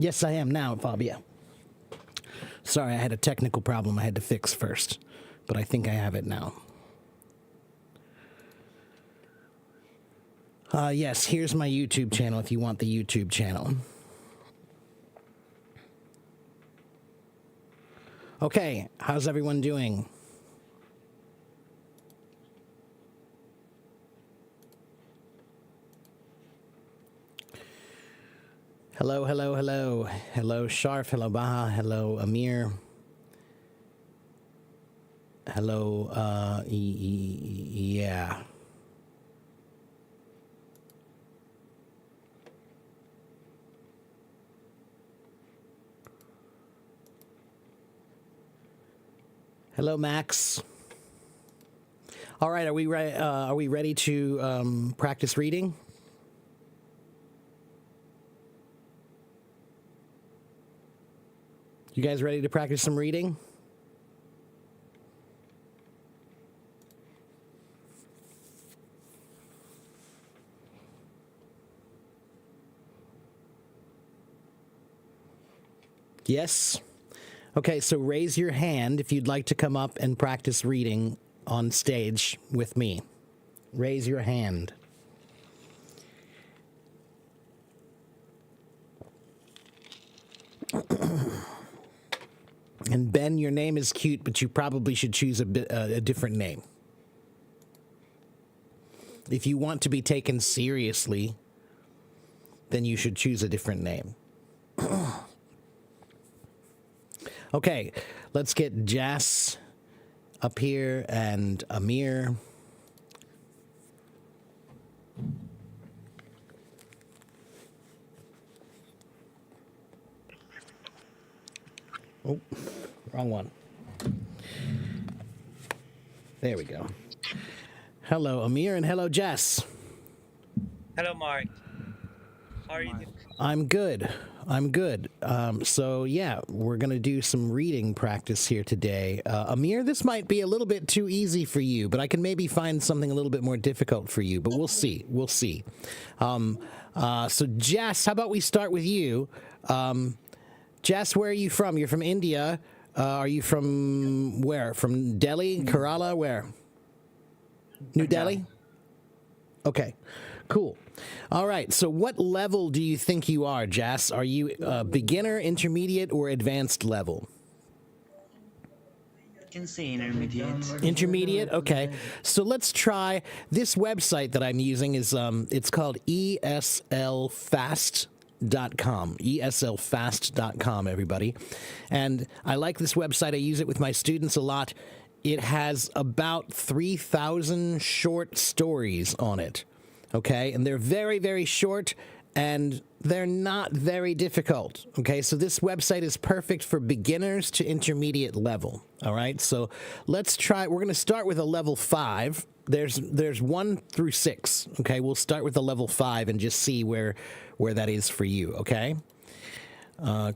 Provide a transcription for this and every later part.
Yes, I am now, Fabia. Sorry, I had a technical problem I had to fix first, but I think I have it now. Yes, here's my YouTube channel if you want the YouTube channel. Okay, how's everyone doing? Hello, hello, hello. Hello, Sharf. Hello, Baha. Hello, Amir. Hello, yeah. Hello, Max. All right, are we ready to practice reading? You guys ready to practice some reading? Yes? Okay, so raise your hand if you'd like to come up and practice reading on stage with me. Raise your hand. And Ben, your name is cute, but you probably should choose a different name. If you want to be taken seriously, then you should choose a different name. Okay, let's get Jas up here and Amir. Oh, wrong one. There we go. Hello, Amir, and hello, Jas. Hello, Mark. How are you doing? I'm good. I'm good. So, yeah, we're going to do some reading practice here today. Amir, this might be a little bit too easy for you, but I can maybe find something a little bit more difficult for you, but we'll see. We'll see. So, Jas, how about we start with you? Jas, where are you from? You're from India. Are you from where? From Delhi, Kerala, where? New Delhi? Okay, cool. All right, so what level do you think you are, Jas? Are you beginner, intermediate, or advanced level? I can say intermediate. Intermediate, okay. So let's try this website that I'm using is it's called ESLFast.com. ESLFast.com, everybody. And I like this website. I use it with my students a lot. It has about 3,000 short stories on it. Okay, and they're very, very short, and they're not very difficult. Okay, so this website is perfect for beginners to intermediate level. All right, so let's try. We're going to start with a level 5. There's 1 through 6. Okay, we'll start with a level 5 and just see where that is for you. Okay,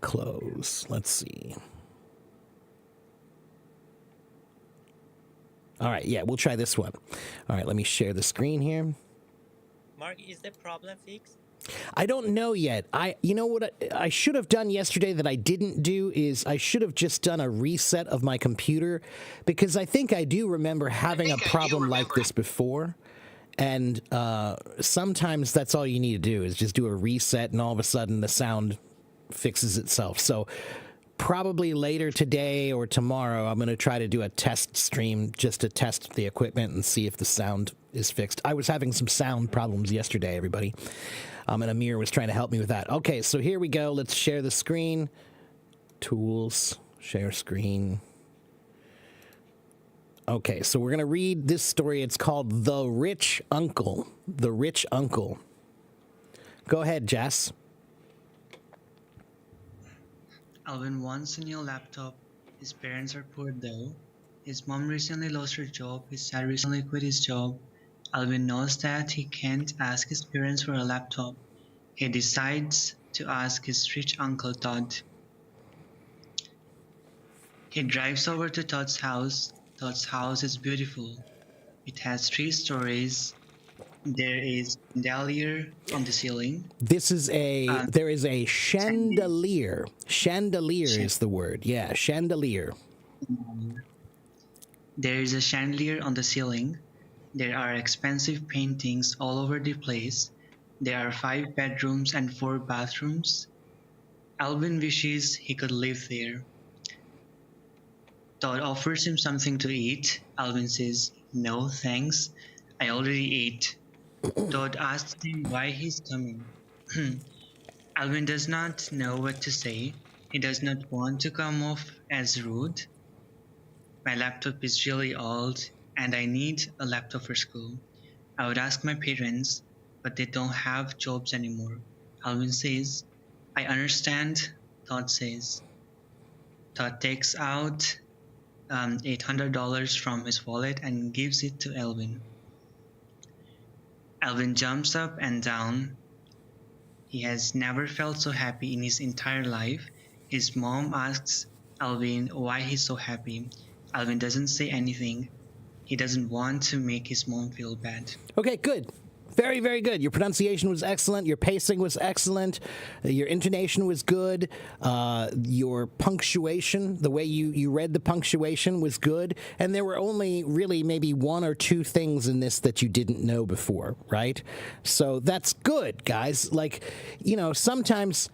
close. Let's see. All right, yeah, we'll try this one. All right, let me share the screen here. Mark, is the problem fixed? I don't know yet. You know what I should have done yesterday that I didn't do is I should have just done a reset of my computer, because I think I do remember having a problem like this before. And sometimes that's all you need to do is just do a reset, and all of a sudden the sound fixes itself. So probably later today or tomorrow, I'm going to try to do a test stream just to test the equipment and see if the sound is fixed. I was having some sound problems yesterday, everybody. And Amir was trying to help me with that. Okay, so here we go. Let's share the screen. Tools, share screen. Okay, so we're going to read this story. It's called The Rich Uncle. The Rich Uncle. Go ahead, Jas. Alvin wants a new laptop. His parents are poor though. His mom recently lost her job. His dad recently quit his job. Alvin knows that he can't ask his parents for a laptop. He decides to ask his rich uncle Todd. He drives over to Todd's house. Todd's house is beautiful. It has 3 stories. There is chandelier on the ceiling. This is Uh, there is a chandelier. Chandelier Chan- is the word. Yeah, chandelier. There is a chandelier on the ceiling. There are expensive paintings all over the place. There are 5 bedrooms and 4 bathrooms. Alvin wishes he could live there. Todd offers him something to eat. Alvin says, "No, thanks. I already ate." Todd asks him why he's coming. Alvin does not know what to say. He does not want to come off as rude. My laptop is really old and I need a laptop for school. I would ask my parents, but they don't have jobs anymore. Alvin says, "I understand," Todd says. Todd takes out $800 from his wallet and gives it to Alvin. Alvin jumps up and down. He has never felt so happy in his entire life. His mom asks Alvin why he's so happy. Alvin doesn't say anything. He doesn't want to make his mom feel bad. Okay, good. Very, very good. Your pronunciation was excellent. Your pacing was excellent. Your intonation was good. Your punctuation, the way you read the punctuation was good. And there were only really maybe one or two things in this that you didn't know before, right? So that's good, guys. Like, you know, sometimes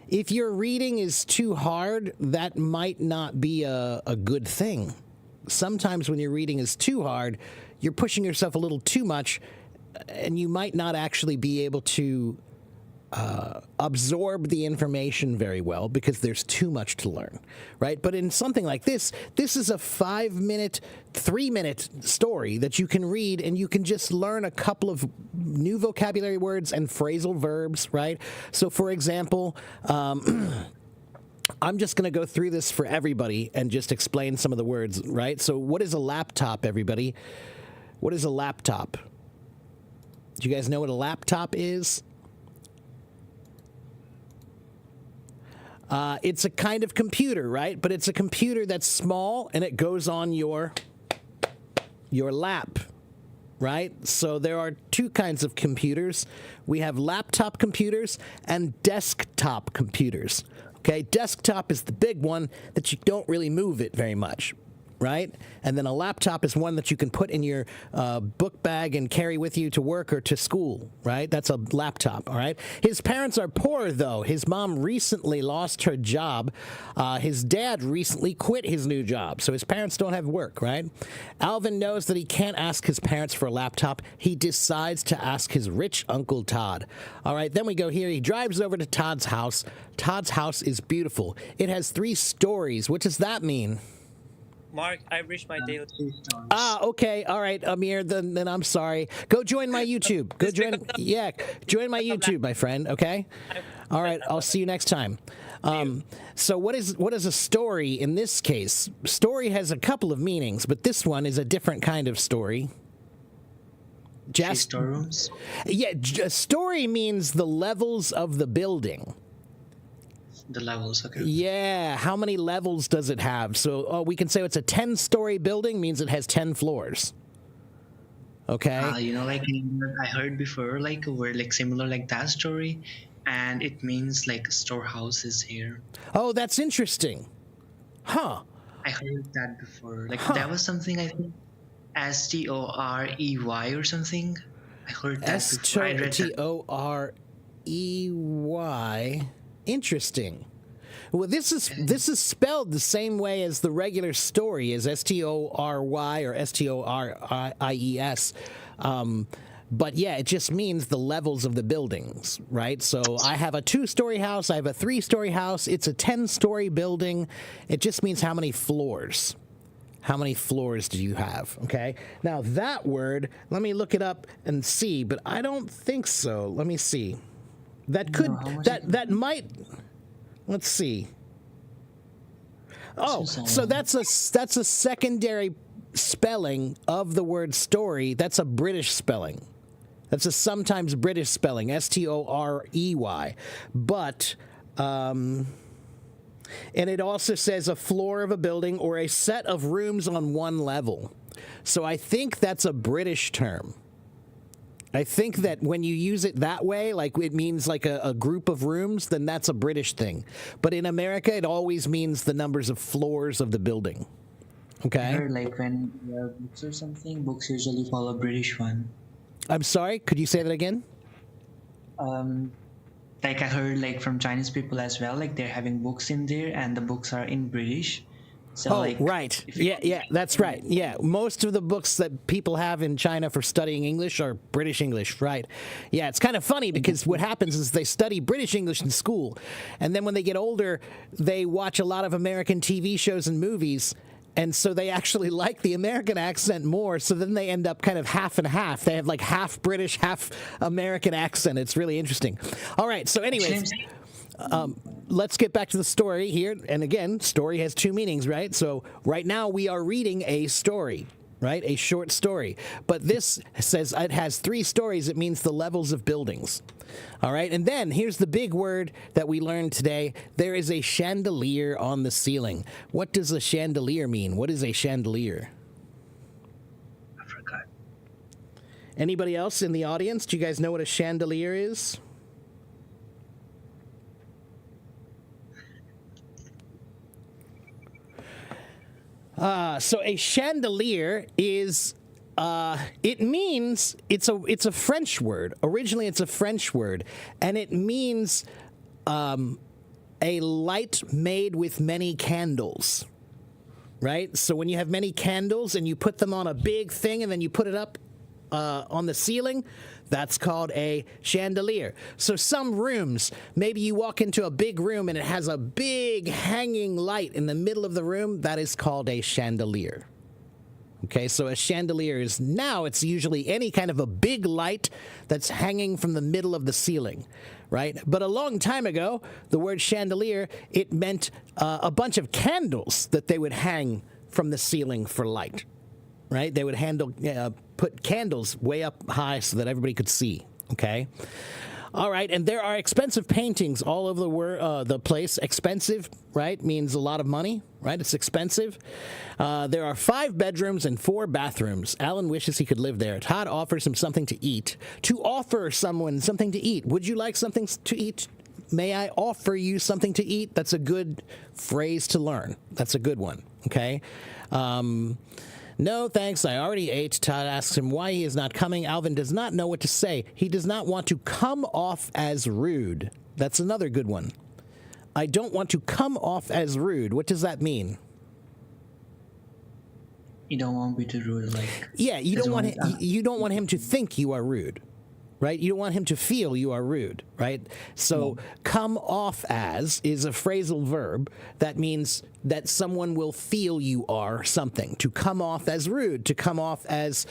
if your reading is too hard, that might not be a good thing. Sometimes when your reading is too hard, you're pushing yourself a little too much, and you might not actually be able to absorb the information very well because there's too much to learn, right? But in something like this is a 5-minute, 3-minute story that you can read, and you can just learn a couple of new vocabulary words and phrasal verbs, right? So, for example, I'm just going to go through this for everybody and just explain some of the words, right? So what is a laptop, everybody? What is a laptop? Do you guys know what a laptop is? It's a kind of computer, right? But it's a computer that's small and it goes on your lap, right? So there are two kinds of computers. We have laptop computers and desktop computers. Okay, desktop is the big one that you don't really move it very much, right? And then a laptop is one that you can put in your book bag and carry with you to work or to school, right? That's a laptop, all right? His parents are poor, though. His mom recently lost her job. His dad recently quit his new job, so his parents don't have work, right? Alvin knows that he can't ask his parents for a laptop. He decides to ask his rich Uncle Todd. All right, then we go here. He drives over to Todd's house. Todd's house is beautiful. It has 3 stories. What does that mean? Mark, I reached my daily. Okay, all right, Amir. Then I'm sorry. Go join my YouTube. Go join. Yeah, join my YouTube, my friend. Okay. All right. I'll see you next time. So what is a story in this case? Story has a couple of meanings, but this one is a different kind of story. Just Storerooms. yeah, story means the levels of the building. The levels, okay. Yeah, how many levels does it have? So we can say it's a 10-story building, means it has 10 floors. Okay. Like I heard before, like a word like similar like that story, and it means like storehouses here. Oh, that's interesting. Huh. I heard that before. Like that was something I think Storey or something. I heard that before. I read that. Storey. Interesting. Well, this is spelled the same way as the regular story, as Story or Stories. But yeah, it just means the levels of the buildings, right? So I have a 2-story house, I have a 3-story house, it's a 10-story building. It just means how many floors. How many floors do you have? Okay. Now that word, let me look it up and see, but I don't think so. Let me see. That could that might. Let's see. Oh, so that's a secondary spelling of the word story. That's a British spelling. That's a sometimes British spelling, Storey. But and it also says a floor of a building or a set of rooms on one level. So I think that's a British term. I think that when you use it that way, like it means like a group of rooms, then that's a British thing. But in America, it always means the numbers of floors of the building. Okay? Or like when you have books or something, books usually follow British one. I'm sorry, could you say that again? Like I heard like from Chinese people as well, like they're having books in there and the books are in British. So Oh, like right. if you- Yeah, that's right. Yeah, most of the books that people have in China for studying English are British English, right? Yeah, it's kind of funny because what happens is they study British English in school, and then when they get older, they watch a lot of American TV shows and movies, and so they actually like the American accent more, so then they end up kind of half and half. They have like half British, half American accent. It's really interesting. All right, so anyways, let's get back to the story here. And again, story has two meanings, right? So right now we are reading a story, right? A short story. But this says it has three stories. It means the levels of buildings. All right. And then here's the big word that we learned today. There is a chandelier on the ceiling. What does a chandelier mean? What is a chandelier? I forgot. Anybody else in the audience? Do you guys know what a chandelier is? So a chandelier is it means it's a French word. Originally, it's a French word, and it means a light made with many candles. Right. So when you have many candles and you put them on a big thing and then you put it up on the ceiling, that's called a chandelier. So some rooms, maybe you walk into a big room and it has a big hanging light in the middle of the room, that is called a chandelier. Okay, so a chandelier is now, it's usually any kind of a big light that's hanging from the middle of the ceiling, right? But a long time ago, the word chandelier, it meant a bunch of candles that they would hang from the ceiling for light. Right? They would put candles way up high so that everybody could see. Okay? All right, and there are expensive paintings all over the place. Expensive, right, means a lot of money, right? It's expensive. There are 5 bedrooms and 4 bathrooms. Alan wishes he could live there. Todd offers him something to eat. To offer someone something to eat. Would you like something to eat? May I offer you something to eat? That's a good phrase to learn. That's a good one, okay? No, thanks. I already ate. Todd asks him why he is not coming. Alvin does not know what to say. He does not want to come off as rude. That's another good one. I don't want to come off as rude. What does that mean? You don't want me to rude like. Yeah, you don't want him to think you are rude. Right? You don't want him to feel you are rude, right? So come off as is a phrasal verb that means that someone will feel you are something. To come off as rude, to come off as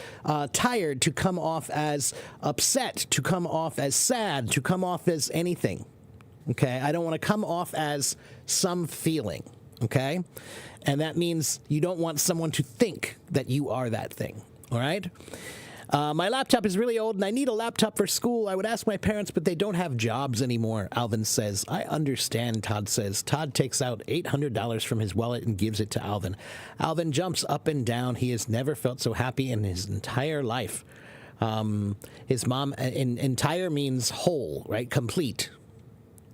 tired, to come off as upset, to come off as sad, to come off as anything. Okay? I don't want to come off as some feeling. Okay? And that means you don't want someone to think that you are that thing. All right? My laptop is really old and I need a laptop for school. I would ask my parents, but they don't have jobs anymore, Alvin says. I understand, Todd says. Todd takes out $800 from his wallet and gives it to Alvin. Alvin jumps up and down. He has never felt so happy in his entire life. His mom, entire means whole, right? Complete.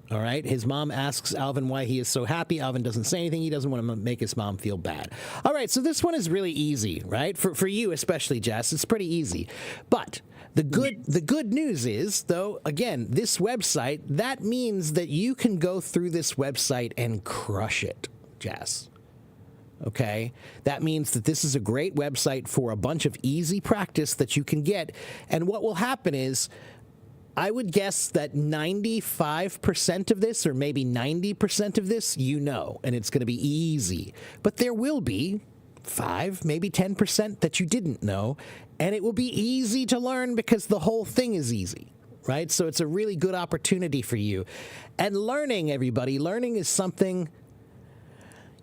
All right. His mom asks Alvin why he is so happy. Alvin doesn't say anything. He doesn't want to make his mom feel bad. All right. So this one is really easy, right? For you especially, Jess. It's pretty easy. But the good news is, though, again, this website, that means that you can go through this website and crush it, Jess. Okay? That means that this is a great website for a bunch of easy practice that you can get. And what will happen is, I would guess that 95% of this, or maybe 90% of this, you know, and it's going to be easy. But there will be 5, maybe 10% that you didn't know, and it will be easy to learn because the whole thing is easy, right? So it's a really good opportunity for you. And learning, everybody, learning is something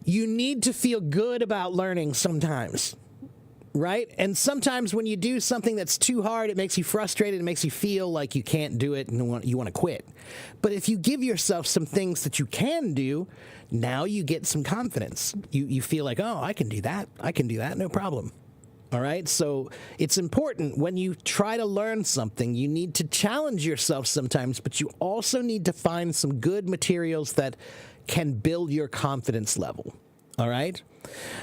you need to feel good about learning sometimes. Right? And sometimes when you do something that's too hard, it makes you frustrated. It makes you feel like you can't do it and you want to quit. But if you give yourself some things that you can do, now you get some confidence. You feel like, oh, I can do that. I can do that. No problem. All right. So it's important when you try to learn something, you need to challenge yourself sometimes, but you also need to find some good materials that can build your confidence level. All right.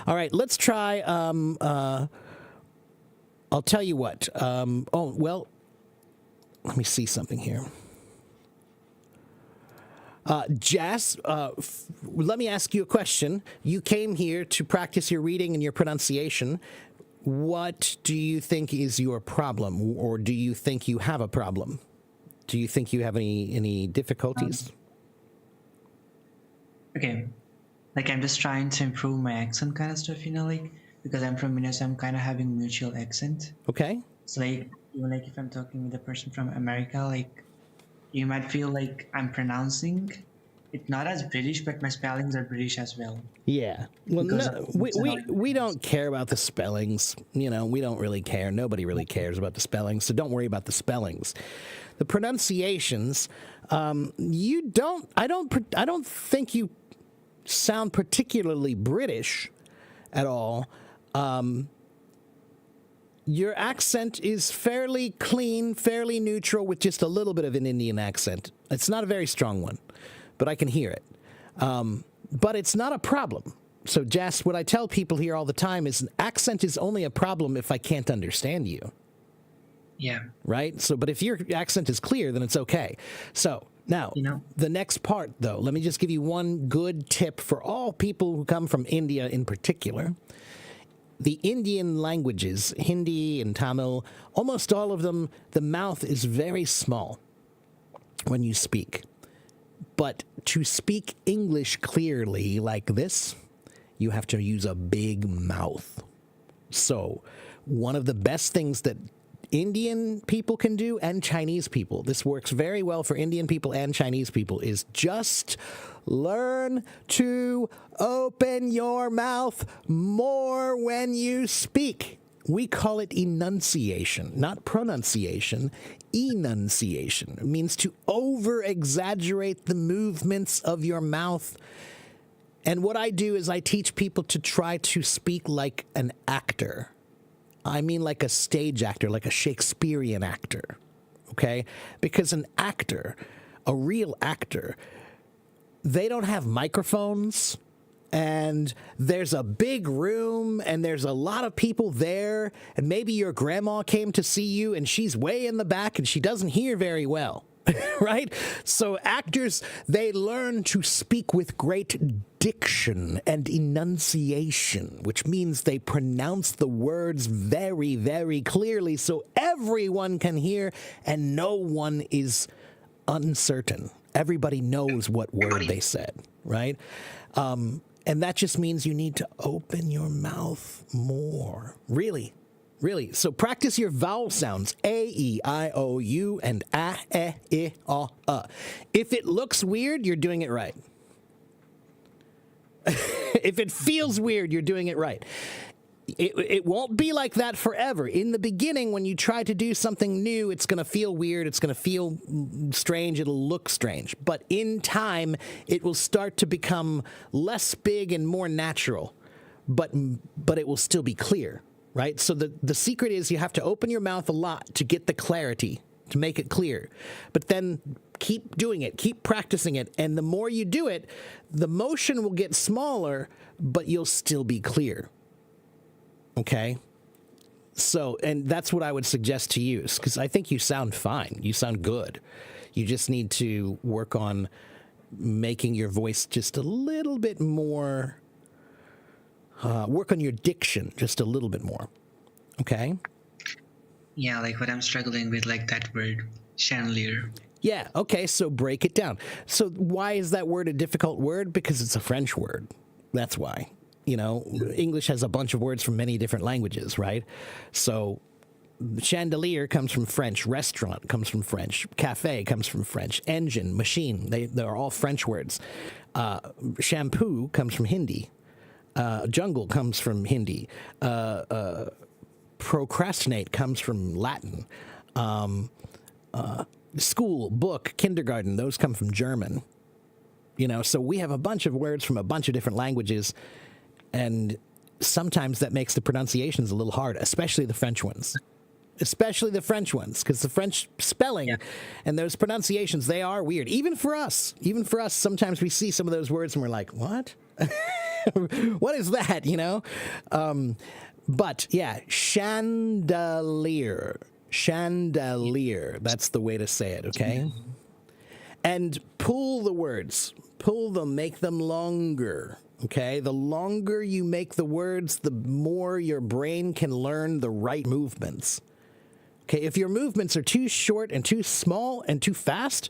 All right. Let's try. I'll tell you what. Let me see something here. Jazz, let me ask you a question. You came here to practice your reading and your pronunciation. What do you think is your problem, or do you think you have a problem? Do you think you have any difficulties? Okay, like I'm just trying to improve my accent kind of stuff, like because I'm from Minnesota, I'm kind of having mutual accent. Okay. So like even like if I'm talking with a person from America, like you might feel like I'm pronouncing it not as British, but my spellings are British as well. Yeah. Well, Because no, of- we don't care about the spellings. We don't really care. Nobody really cares about the spellings, so don't worry about the spellings. The pronunciations, you don't. I don't think you sound particularly British at all. Your accent is fairly clean, fairly neutral, with just a little bit of an Indian accent. It's not a very strong one, but I can hear it. But it's not a problem. So, Jess, what I tell people here all the time is an accent is only a problem if I can't understand you. Yeah. Right? So, but if your accent is clear, then it's okay. So, now, the next part, though, let me just give you one good tip for all people who come from India in particular. The Indian languages, Hindi and Tamil, almost all of them, the mouth is very small when you speak. But to speak English clearly like this, you have to use a big mouth. So, one of the best things that Indian people can do, and Chinese people, this works very well for Indian people and Chinese people, is just learn to open your mouth more when you speak. We call it enunciation, not pronunciation, enunciation. It means to over-exaggerate the movements of your mouth. And what I do is I teach people to try to speak like an actor. I mean like a stage actor, like a Shakespearean actor, okay? Because an actor, a real actor, they don't have microphones, and there's a big room, and there's a lot of people there, and maybe your grandma came to see you, and she's way in the back, and she doesn't hear very well, right? So actors, they learn to speak with great diction and enunciation, which means they pronounce the words very, very clearly so everyone can hear and no one is uncertain. Everybody knows what word they said, right? And that just means you need to open your mouth more. Really. Really. So practice your vowel sounds. A, E, I, O, U, and A, E, I, O, U. If it looks weird, you're doing it right. If it feels weird, you're doing it right. It won't be like that forever. In the beginning, when you try to do something new, it's going to feel weird. It's going to feel strange. It'll look strange. But in time, it will start to become less big and more natural. But it will still be clear, right? So the secret is you have to open your mouth a lot to get the clarity, to make it clear. But then keep doing it. Keep practicing it. And the more you do it, the motion will get smaller, but you'll still be clear. Okay? So, and that's what I would suggest to use, because I think you sound fine. You sound good. You just need to work on making your voice just a little bit more, work on your diction just a little bit more. Okay? Yeah, like what I'm struggling with, like that word, chandelier. Yeah, okay, so break it down. So why is that word a difficult word? Because it's a French word. That's why. You know, English has a bunch of words from many different languages, right? So chandelier comes from French. Restaurant comes from French. Cafe comes from French. Engine, machine, they're all French words. Shampoo comes from Hindi. Jungle comes from Hindi. Procrastinate comes from Latin. School, book, kindergarten, those come from German. You know, so we have a bunch of words from a bunch of different languages, and sometimes that makes the pronunciations a little hard, especially the French ones. Especially the French ones, because the French spelling and those pronunciations, they are weird. Even for us, sometimes we see some of those words and we're like, what? What is that, you know? But yeah, chandelier. Chandelier. That's the way to say it, okay? And pull the words. Pull them, make them longer. Okay? The longer you make the words, the more your brain can learn the right movements. Okay, if your movements are too short and too small and too fast,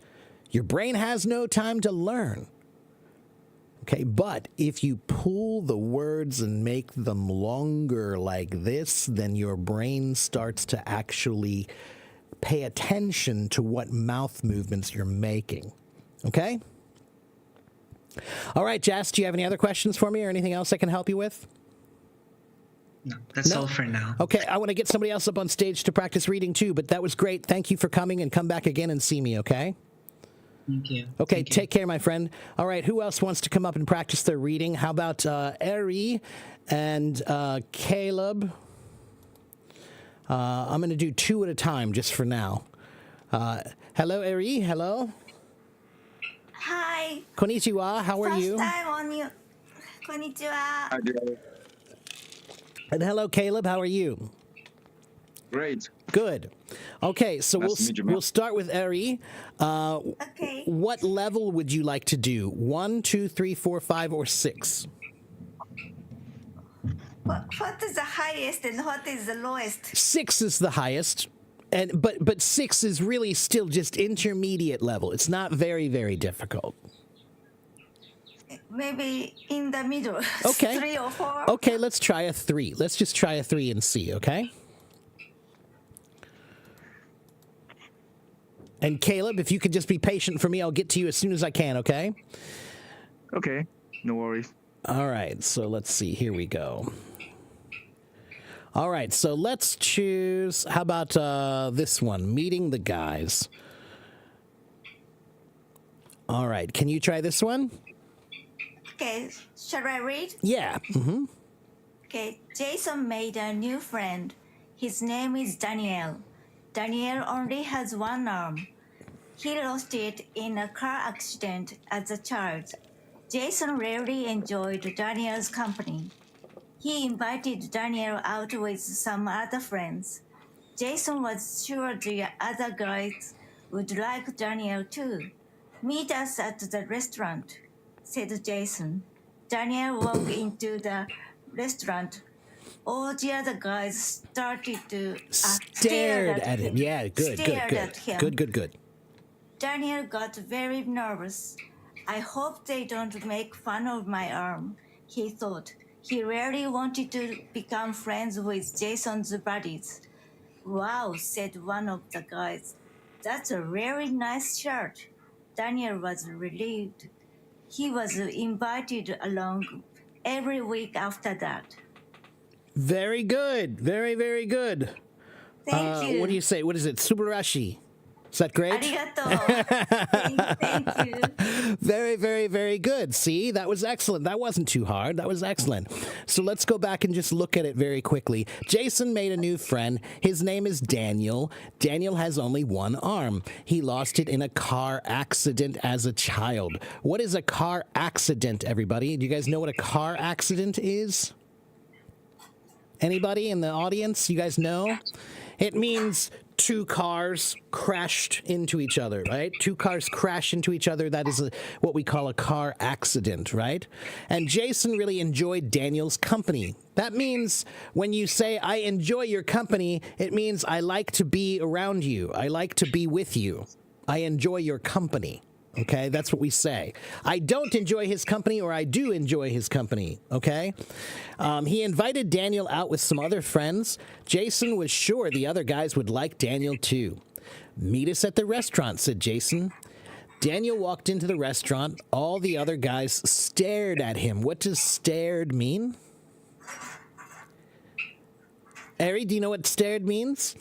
your brain has no time to learn. Okay, but if you pull the words and make them longer like this, then your brain starts to actually pay attention to what mouth movements you're making. Okay? All right, Jess, do you have any other questions for me or anything else I can help you with? No, that's all for now. Okay, I want to get somebody else up on stage to practice reading too, but that was great. Thank you for coming, and come back again and see me, okay? Thank you. Okay, Thank you. take care, my friend. All right, who else wants to come up and practice their reading? How about Ari and Caleb? I'm going to do two at a time just for now. Hello, Ari. Hello. Hi. Konnichiwa. How are you? First time on you. Konnichiwa. And hello, Caleb. How are you? Great. Good. Okay, so Nice to meet you, man. we'll start with Ari. Okay. What level would you like to do? 1, 2, 3, 4, 5, or 6? What is the highest and what is the lowest? 6 is the highest, and but 6 is really still just intermediate level. It's not very, very difficult. Maybe in the middle. Okay. 3 or 4. Okay, let's try a 3. Let's just try a 3 and see, okay? And Caleb, if you could just be patient for me, I'll get to you as soon as I can, okay? Okay. No worries. All right, so let's see. Here we go. All right, so let's choose. How about this one? Meeting the guys. All right, can you try this one? Okay. Shall I read? Yeah. Mm-hmm. Okay. Jason made a new friend. His name is Daniel. Daniel only has one arm. He lost it in a car accident as a child. Jason rarely enjoyed Daniel's company. He invited Daniel out with some other friends. Jason was sure the other guys would like Daniel too. Meet us at the restaurant, said Jason. Daniel walked into the restaurant. All the other guys started to Stared at him. Yeah, good, Stared good, at him. good. Good, good, good. Daniel got very nervous. I hope they don't make fun of my arm, he thought. He really wanted to become friends with Jason's buddies. Wow, said one of the guys. That's a very nice shirt. Daniel was relieved. He was invited along every week after that. Very good. Very, very good. Thank you. What do you say? What is it? Subarashi. Is that great? Arigato. Thank you. Very, very, very good. See, that was excellent. That wasn't too hard. That was excellent. So let's go back and just look at it very quickly. Jason made a new friend. His name is Daniel. Daniel has only one arm. He lost it in a car accident as a child. What is a car accident, everybody? Do you guys know what a car accident is? Anybody in the audience? You guys know? It means two cars crashed into each other, right? Two cars crash into each other. That is what we call a car accident, right? And Jason really enjoyed Daniel's company. That means when you say, I enjoy your company, it means I like to be around you. I like to be with you. I enjoy your company. Okay, that's what we say. I don't enjoy his company, or I do enjoy his company. Okay, he invited Daniel out with some other friends. Jason was sure the other guys would like Daniel too. Meet us at the restaurant, said Jason. Daniel walked into the restaurant. All the other guys stared at him. What does stared mean? Ari, do you know what stared means?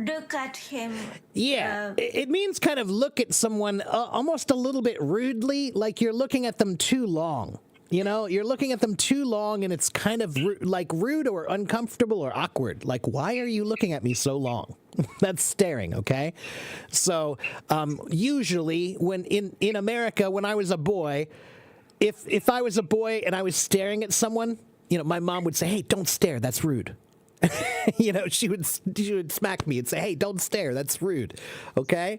Look at him. Yeah, it means kind of look at someone almost a little bit rudely, like you're looking at them too long. You know, you're looking at them too long and it's kind of like rude or uncomfortable or awkward. Like, why are you looking at me so long? That's staring, okay? So usually when in America, when I was a boy, if I was a boy and I was staring at someone, you know, my mom would say, hey, don't stare. That's rude. You know, she would smack me and say, hey, don't stare. That's rude. Okay?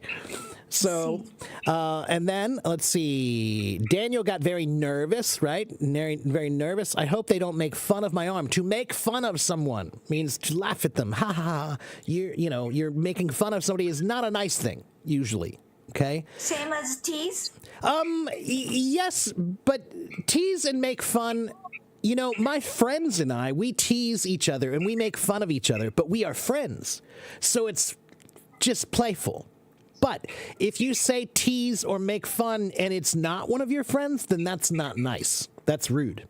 So, and then, let's see. Daniel got very nervous, right? Very nervous. I hope they don't make fun of my arm. To make fun of someone means to laugh at them. Ha ha ha. You're making fun of somebody is not a nice thing, usually. Okay? Same as tease? Yes, but tease and make fun. You know, my friends and I, we tease each other and we make fun of each other, but we are friends. So it's just playful. But if you say tease or make fun and it's not one of your friends, then that's not nice. That's rude.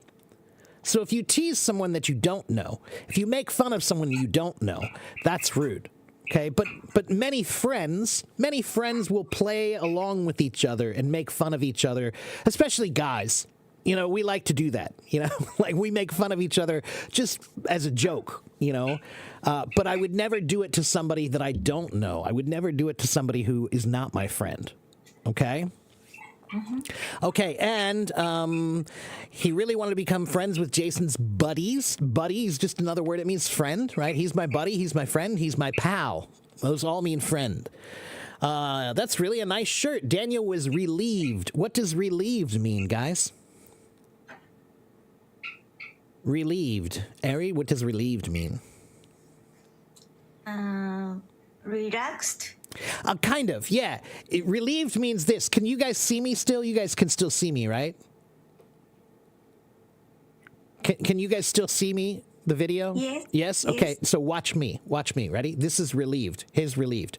So if you tease someone that you don't know, if you make fun of someone you don't know, that's rude. Okay, but many friends will play along with each other and make fun of each other, especially guys. You know, we like to do that, you know, like we make fun of each other just as a joke, you know, but I would never do it to somebody that I don't know. I would never do it to somebody who is not my friend. Okay. Mm-hmm. Okay. And he really wanted to become friends with Jason's buddies. Buddy is just another word. It means friend, right? He's my buddy. He's my friend. He's my pal. Those all mean friend. That's really a nice shirt. Daniel was relieved. What does relieved mean, guys? Relieved. Ari, what does relieved mean? Relaxed? Kind of, yeah. Relieved means this. Can you guys see me still? You guys can still see me, right? Can you guys still see me, the video? Yes. Yes? Okay, so watch me. Watch me. Ready? This is relieved. His relieved.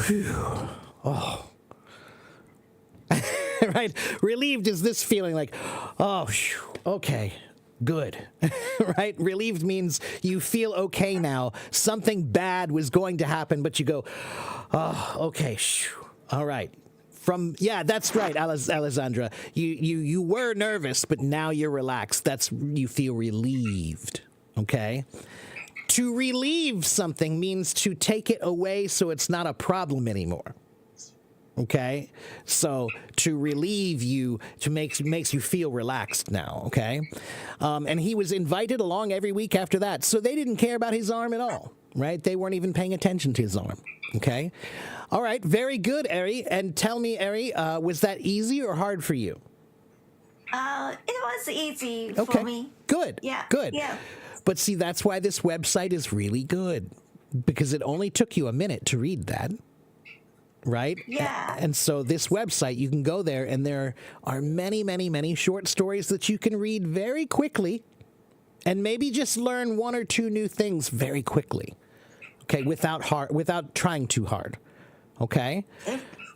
Whew. Oh. Right? Relieved is this feeling like, oh, okay. Good. Right? Relieved means you feel okay now. Something bad was going to happen, but you go, oh, okay. All right. Yeah, that's right, Alessandra. You were nervous, but now you're relaxed. You feel relieved. Okay? To relieve something means to take it away so it's not a problem anymore. Okay, so to relieve you, makes you feel relaxed now. Okay, and he was invited along every week after that, so they didn't care about his arm at all, right? They weren't even paying attention to his arm. Okay, all right, very good, Ari. And tell me, Ari, was that easy or hard for you? It was easy Okay, for me. good. Yeah, good. yeah. But see, that's why this website is really good, because it only took you a minute to read that. Right? Yeah. And so this website, you can go there and there are many, many, many short stories that you can read very quickly and maybe just learn one or two new things very quickly. Okay, without trying too hard. Okay?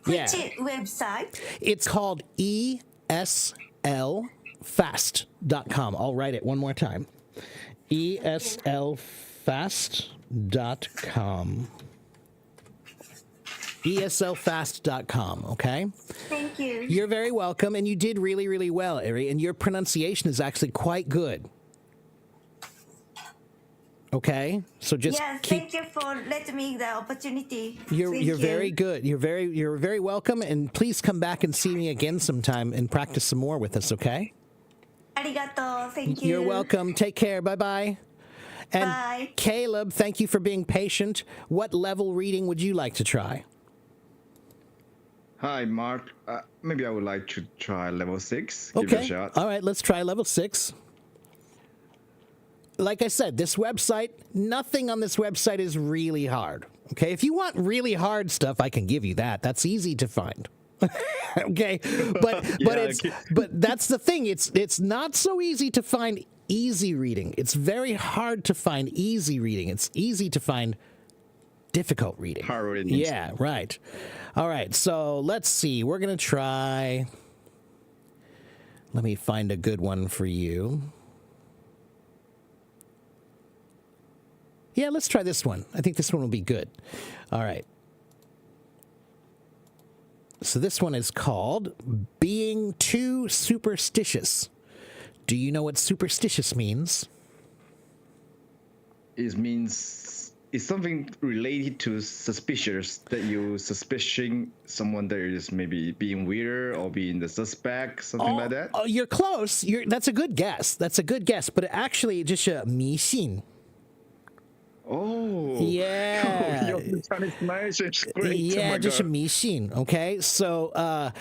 Which website? It's called eslfast.com. I'll write it one more time. eslfast.com. eslfast.com, okay? Thank you. You're very welcome, and you did really, really well, Ari, and your pronunciation is actually quite good. Okay? So just Yes, keep... thank you for letting me the opportunity. You're very good. You're very welcome, and please come back and see me again sometime and practice some more with us, okay? Arigato. Thank you. You're welcome. Take care. Bye-bye. And Bye. Caleb, thank you for being patient. What level reading would you like to try? Hi, Mark. Maybe I would like to try level 6. Give it a shot. All right, let's try level 6. Like I said, this website, nothing on this website is really hard. Okay, if you want really hard stuff, I can give you that. That's easy to find. Okay, but that's the thing. It's not so easy to find easy reading. It's very hard to find easy reading. It's easy to find difficult reading. Hard reading. Yeah, right. All right, so let's see. We're going to try... Let me find a good one for you. Yeah, let's try this one. I think this one will be good. All right. So this one is called Being Too Superstitious. Do you know what superstitious means? It means it's something related to suspicious, that you suspicion someone that is maybe being weird or being the suspect, something like that. Oh, you're close. That's a good guess. That's a good guess. But actually, just a 迷信. Oh. Yeah. Your Chinese knowledge is great. Yeah, oh my just a God. 迷信. Okay, so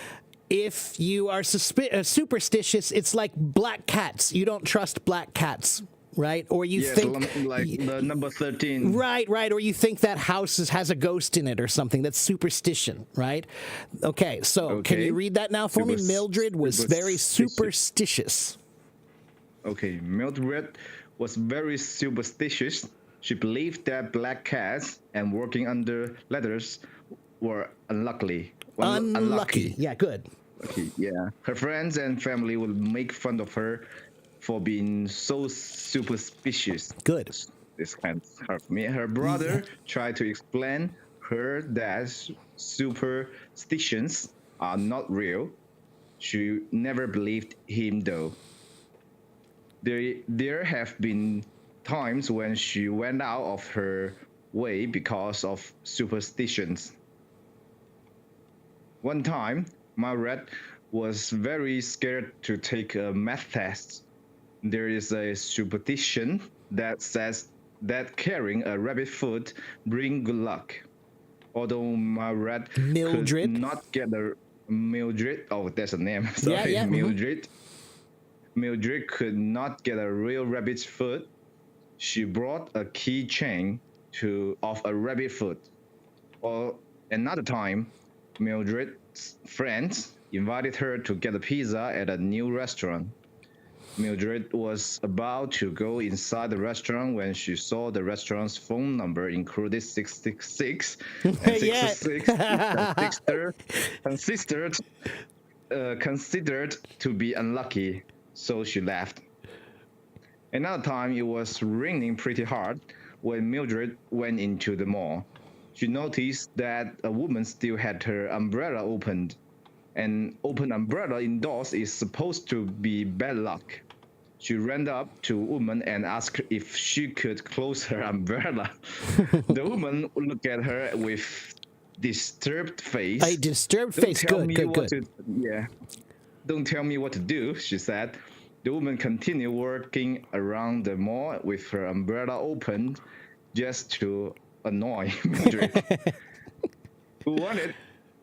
if you are superstitious, it's like black cats. You don't trust black cats, right? Or you Yes, think like the number 13. Right, or you think that house has a ghost in it or something. That's superstition, right? Okay, so can you Okay. read that now for me? Mildred was very superstitious. Okay, Mildred was very superstitious. She believed that black cats and working under ladders were unlucky. Unlucky. Yeah, good. Okay, yeah. Her friends and family would make fun of her for being so superstitious. Good. This kind of hurt me. Her brother tried to explain her that superstitions are not real. She never believed him though. There have been times when she went out of her way because of superstitions. One time, Margaret was very scared to take a math test. There is a superstition that says that carrying a rabbit foot brings good luck. Although Margaret Mildred. could not get a Mildred, oh, that's a name. Sorry, yeah, Mildred. Mildred could not get a real rabbit's foot. She brought a keychain of a rabbit foot. Or another time, Mildred's friends invited her to get a pizza at a new restaurant. Mildred was about to go inside the restaurant when she saw the restaurant's phone number included 666 and 666 considered to be unlucky, so she left. Another time, it was raining pretty hard when Mildred went into the mall. She noticed that a woman still had her umbrella opened. An open umbrella indoors is supposed to be bad luck. She ran up to a woman and asked if she could close her umbrella. The woman looked at her with disturbed face. A disturbed Don't face. tell Good, me good, what good. Don't tell me what to do, she said. The woman continued working around the mall with her umbrella opened just to annoy Mildred, who wanted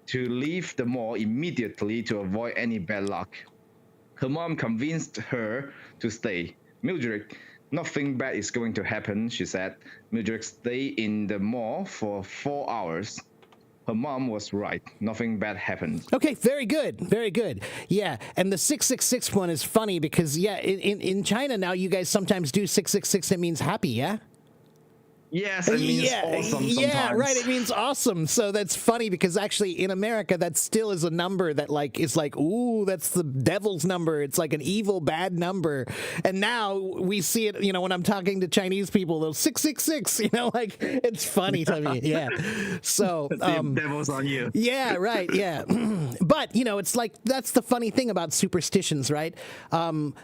to leave the mall immediately to avoid any bad luck. Her mom convinced her to stay. Mildred, nothing bad is going to happen, she said. Mildred stayed in the mall for 4 hours. Her mom was right. Nothing bad happened. Okay, very good, very good. Yeah, and the 666 one is funny because in China now you guys sometimes do 666. It means happy, yeah. Yes, it means awesome sometimes. Yeah, right. It means awesome. So that's funny because actually in America that still is a number that like is like, ooh, that's the devil's number. It's like an evil bad number. And now we see it, when I'm talking to Chinese people, those 666, like it's funny to me. Yeah. So Devil's on you. yeah, right. Yeah. But, it's like that's the funny thing about superstitions, right?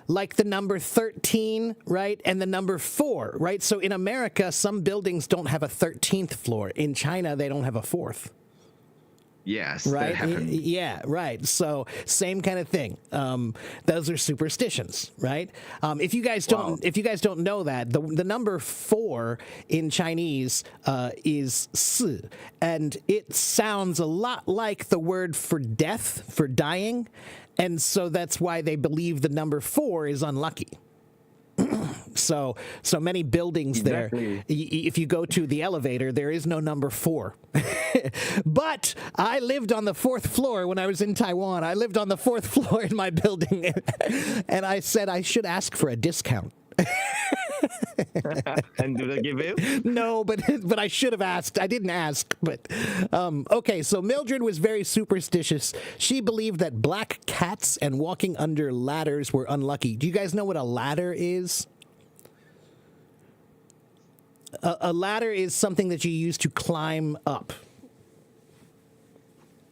Like the number 13, right? And the number 4, right? So in America, some buildings don't have a 13th floor. In China, they don't have a 4th. Yes, Right? that happened. Yeah, right. So same kind of thing. Those are superstitions, right? If you guys don't know that, the number 4 in Chinese is 4, and it sounds a lot like the word for death, for dying, and so that's why they believe the number 4 is unlucky. So many buildings Exactly. there. If you go to the elevator, there is no number 4. But I lived on the 4th floor when I was in Taiwan. I lived on the 4th floor in my building, and I said I should ask for a discount. And do they give you? No, but I should have asked. I didn't ask. But okay, so Mildred was very superstitious. She believed that black cats and walking under ladders were unlucky. Do you guys know what a ladder is? A ladder is something that you use to climb up.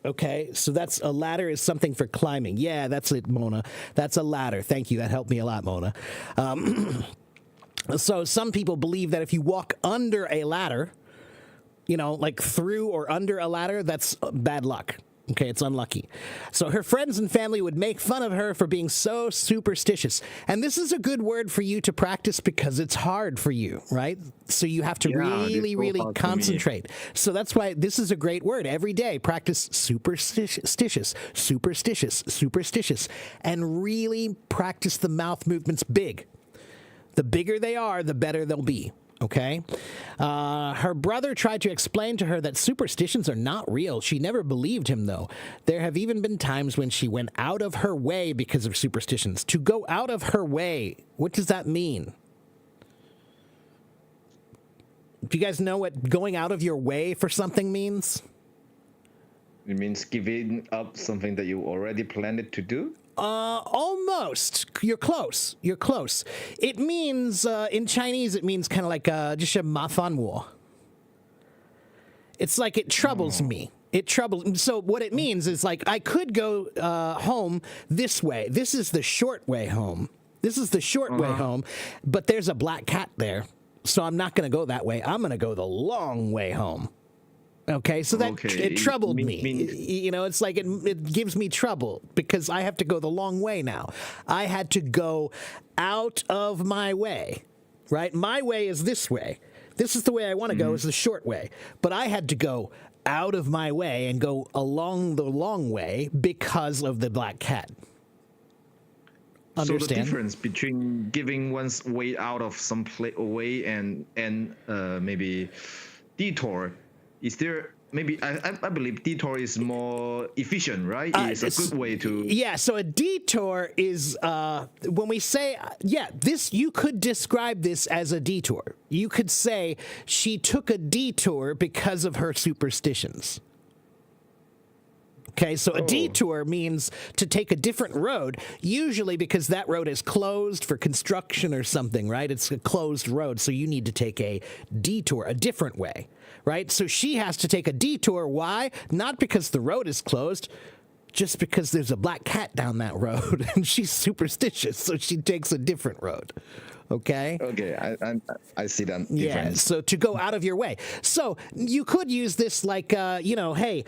Okay, so that's a ladder is something for climbing. Yeah, that's it, Mona. That's a ladder. Thank you. That helped me a lot, Mona. So some people believe that if you walk under a ladder, like through or under a ladder, that's bad luck. Okay, it's unlucky. So her friends and family would make fun of her for being so superstitious. And this is a good word for you to practice because it's hard for you, right? So you have to really, really concentrate. So that's why this is a great word. Every day, practice superstitious, superstitious, superstitious, and really practice the mouth movements big. The bigger they are, the better they'll be. Okay. Her brother tried to explain to her that superstitions are not real. She never believed him, though. There have even been times when she went out of her way because of superstitions. To go out of her way, what does that mean? Do you guys know what going out of your way for something means? It means giving up something that you already planned to do? Almost. You're close. You're close. It means, in Chinese, it means kind of like, 就是麻烦我. It's like it troubles me. It troubles. So what it means is like I could go home this way. This is the short way home. This is the short way home, but there's a black cat there. So I'm not going to go that way. I'm going to go the long way home. Okay, so that it troubled me. It's like it gives me trouble because I have to go the long way now. I had to go out of my way, right? My way is this way. This is the way I want to go, is the short way. But I had to go out of my way and go along the long way because of the black cat. Understand? So the difference between giving one's way out of some way and maybe detour, is there maybe I believe detour is more efficient, right? It's a good way to. Yeah. So a detour is when we say this you could describe this as a detour. You could say she took a detour because of her superstitions. Okay, so a detour means to take a different road, usually because that road is closed for construction or something, right? It's a closed road, so you need to take a detour, a different way, right? So she has to take a detour. Why? Not because the road is closed, just because there's a black cat down that road, and she's superstitious, so she takes a different road. Okay. Okay, I see that difference. Yeah, so to go out of your way. So you could use this like, hey,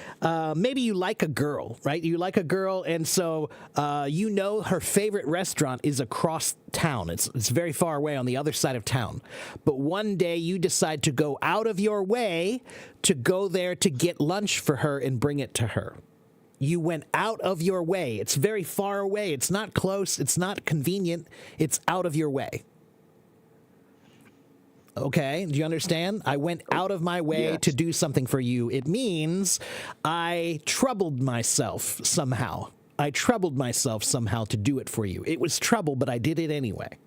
maybe you like a girl, right? You like a girl, and so her favorite restaurant is across town. It's very far away on the other side of town. But one day you decide to go out of your way to go there to get lunch for her and bring it to her. You went out of your way. It's very far away. It's not close. It's not convenient. It's out of your way. Okay, do you understand? I went out of my way to do something for you. It means I troubled myself somehow. I troubled myself somehow to do it for you. It was trouble, but I did it anyway.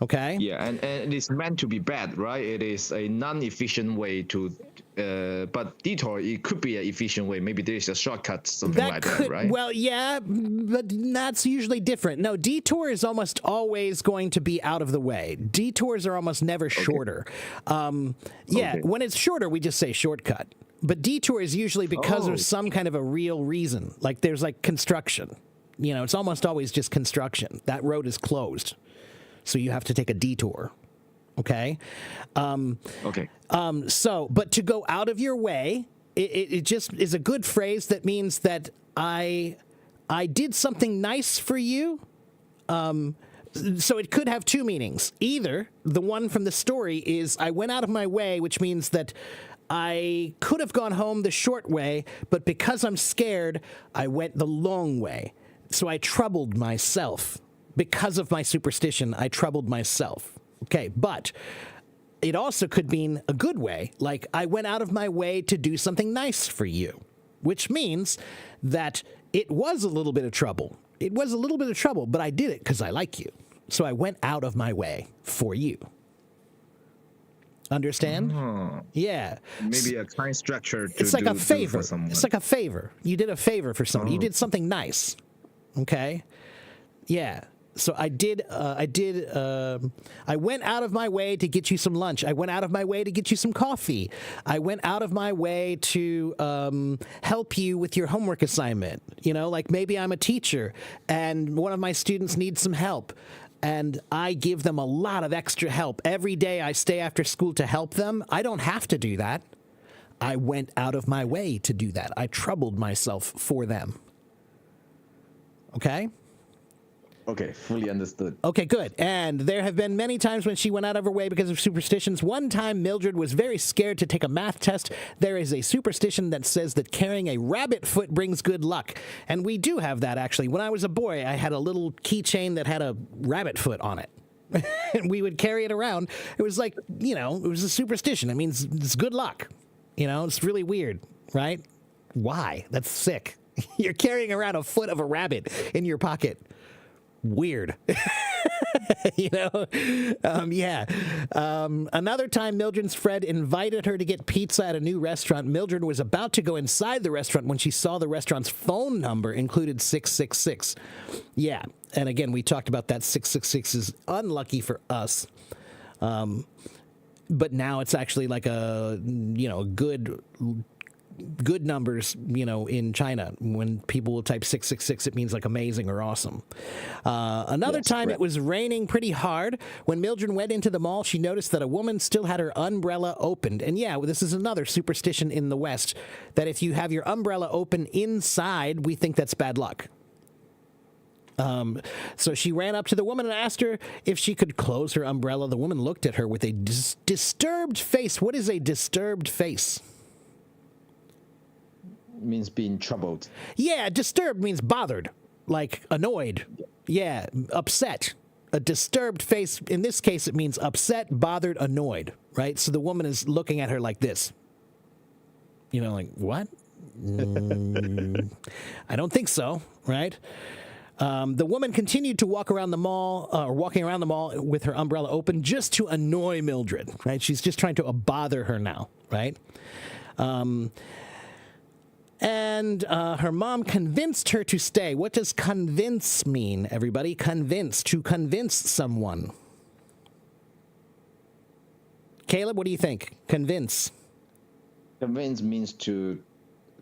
Okay? Yeah, and it is meant to be bad, right? It is a non-efficient way to, but detour, it could be an efficient way. Maybe there's a shortcut, something like that, right? Well, yeah, but that's usually different. No, detour is almost always going to be out of the way. Detours are almost never shorter. When it's shorter, we just say shortcut. But detour is usually because of some kind of a real reason. Like there's like construction. It's almost always just construction. That road is closed. So you have to take a detour, okay? But to go out of your way, it just is a good phrase that means that I did something nice for you. So it could have two meanings. Either the one from the story is I went out of my way, which means that I could have gone home the short way, but because I'm scared, I went the long way. So I troubled myself. Because of my superstition, I troubled myself. Okay, but it also could mean a good way, like I went out of my way to do something nice for you, which means that it was a little bit of trouble. It was a little bit of trouble, but I did it because I like you. So I went out of my way for you. Understand? Yeah. Maybe a kind structure to It's like a favor. For someone. It's like a favor. You did a favor for someone. You did something nice. Okay? Yeah. So I went out of my way to get you some lunch. I went out of my way to get you some coffee. I went out of my way to help you with your homework assignment. You know, like maybe I'm a teacher and one of my students needs some help. And I give them a lot of extra help. Every day I stay after school to help them. I don't have to do that. I went out of my way to do that. I troubled myself for them. Okay? Okay, fully understood. Okay, good. And there have been many times when she went out of her way because of superstitions. One time, Mildred was very scared to take a math test. There is a superstition that says that carrying a rabbit foot brings good luck. And we do have that, actually. When I was a boy, I had a little keychain that had a rabbit foot on it. And we would carry it around. It was like, you know, it was a superstition. It means it's good luck. You know, it's really weird, right? Why? That's sick. You're carrying around a foot of a rabbit in your pocket. Weird. You know? Yeah. Another time, Mildred's friend invited her to get pizza at a new restaurant. Mildred was about to go inside the restaurant when she saw the restaurant's phone number included 666. Yeah. And again, we talked about that 666 is unlucky for us. But now it's actually like a, you know, good numbers, you know, in China. When people will type 666, it means like amazing or awesome. Another time it was raining pretty hard. When Mildred went into the mall, she noticed that a woman still had her umbrella opened. And yeah, this is another superstition in the West, that if you have your umbrella open inside, we think that's bad luck. So she ran up to the woman and asked her if she could close her umbrella. The woman looked at her with a disturbed face. What is a disturbed face? Means being troubled. Yeah, disturbed means bothered, like annoyed. Yeah, upset. A disturbed face, in this case, it means upset, bothered, annoyed, right? So the woman is looking at her like this. You know, like, what? I don't think so, right? The woman continued to walking around the mall with her umbrella open just to annoy Mildred, right? She's just trying to bother her now, right? And her mom convinced her to stay. What does convince mean, everybody? Convince, to convince someone. Caleb, what do you think? Convince. Convince means to